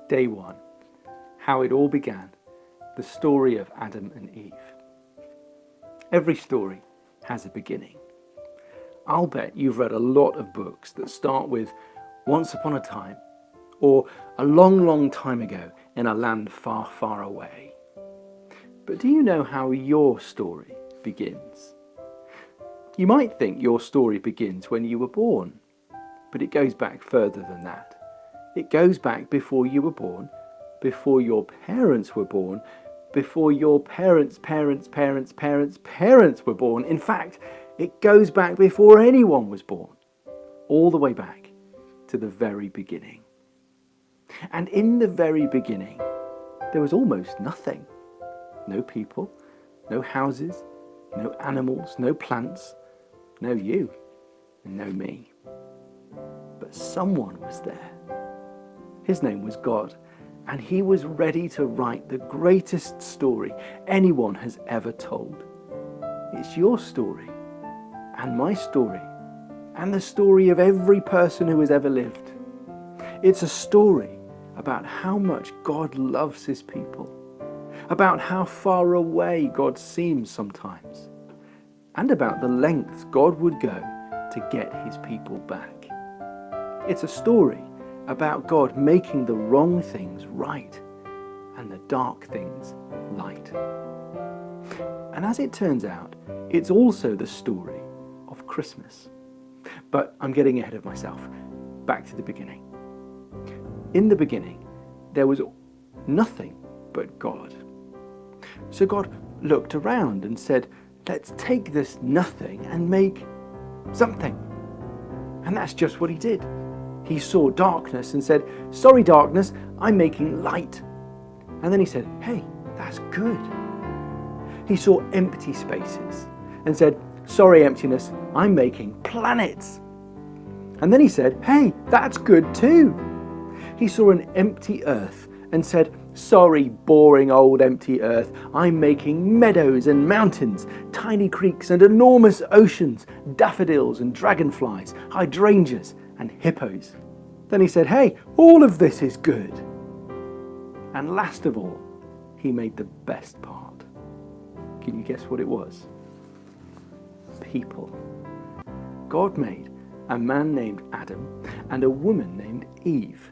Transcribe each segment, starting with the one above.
Day 1. How it all began. The story of Adam and Eve. Every story has a beginning. I'll bet you've read a lot of books that start with once upon a time or a long, long time ago in a land far, far away. But do you know how your story begins? You might think your story begins when you were born, but it goes back further than that. It goes back before you were born, before your parents were born, before your parents' parents were born. In fact, it goes back before anyone was born, all the way back to the very beginning. And in the very beginning, there was almost nothing. No people, no houses, no animals, no plants, no you, and no me. But someone was there. His name was God, and he was ready to write the greatest story anyone has ever told. It's your story, and my story, and the story of every person who has ever lived. It's a story about how much God loves his people, about how far away God seems sometimes, and about the lengths God would go to get his people back. It's a story about God making the wrong things right and the dark things light. And as it turns out, it's also the story of Christmas. But I'm getting ahead of myself. Back to the beginning. In the beginning, there was nothing but God. So God looked around and said, let's take this nothing and make something. And that's just what he did. He saw darkness and said, sorry darkness, I'm making light. And then he said, hey, that's good. He saw empty spaces and said, sorry emptiness, I'm making planets. And then he said, hey, that's good too. He saw an empty earth and said, sorry boring old empty earth, I'm making meadows and mountains, tiny creeks and enormous oceans, daffodils and dragonflies, hydrangeas and hippos. Then he said, hey, all of this is good. And last of all, he made the best part. Can you guess what it was? People. God made a man named Adam and a woman named Eve.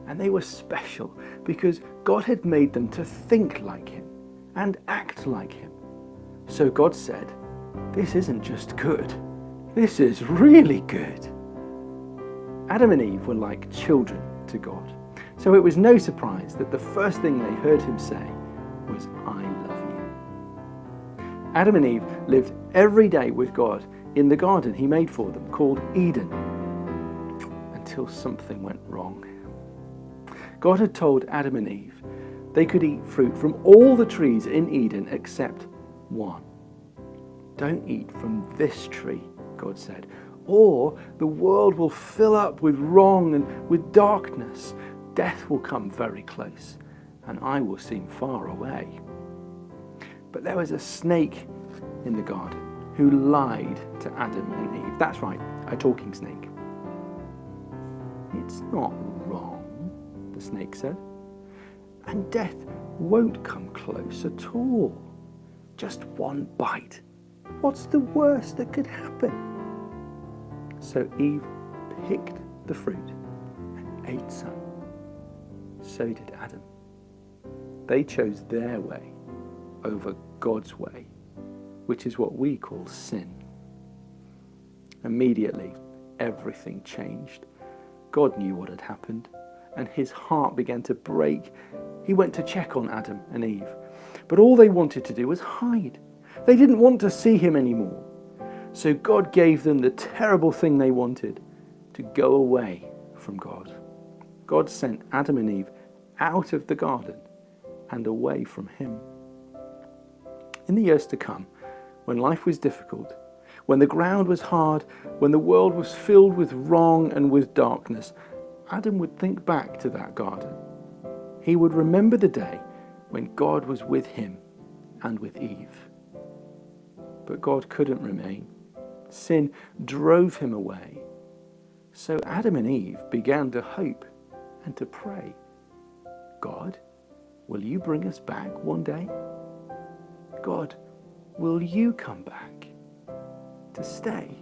And they were special because God had made them to think like him and act like him. So God said, this isn't just good, this is really good. Adam and Eve were like children to God. So it was no surprise that the first thing they heard him say was, I love you. Adam and Eve lived every day with God in the garden he made for them called Eden, until something went wrong. God had told Adam and Eve they could eat fruit from all the trees in Eden except one. Don't eat from this tree, God said, or the world will fill up with wrong and with darkness. Death will come very close, and I will seem far away. But there was a snake in the garden who lied to Adam and Eve. That's right, a talking snake. It's not wrong, the snake said, and death won't come close at all. Just one bite. What's the worst that could happen? So Eve picked the fruit and ate some. So did Adam. They chose their way over God's way, which is what we call sin. Immediately, everything changed. God knew what had happened, and his heart began to break. He went to check on Adam and Eve, but all they wanted to do was hide. They didn't want to see him anymore. So God gave them the terrible thing they wanted, to go away from God. God sent Adam and Eve out of the garden and away from him. In the years to come, when life was difficult, when the ground was hard, when the world was filled with wrong and with darkness, Adam would think back to that garden. He would remember the day when God was with him and with Eve. But God couldn't remain. Sin drove him away. So Adam and Eve began to hope and to pray. God, will you bring us back one day? God, will you come back to stay?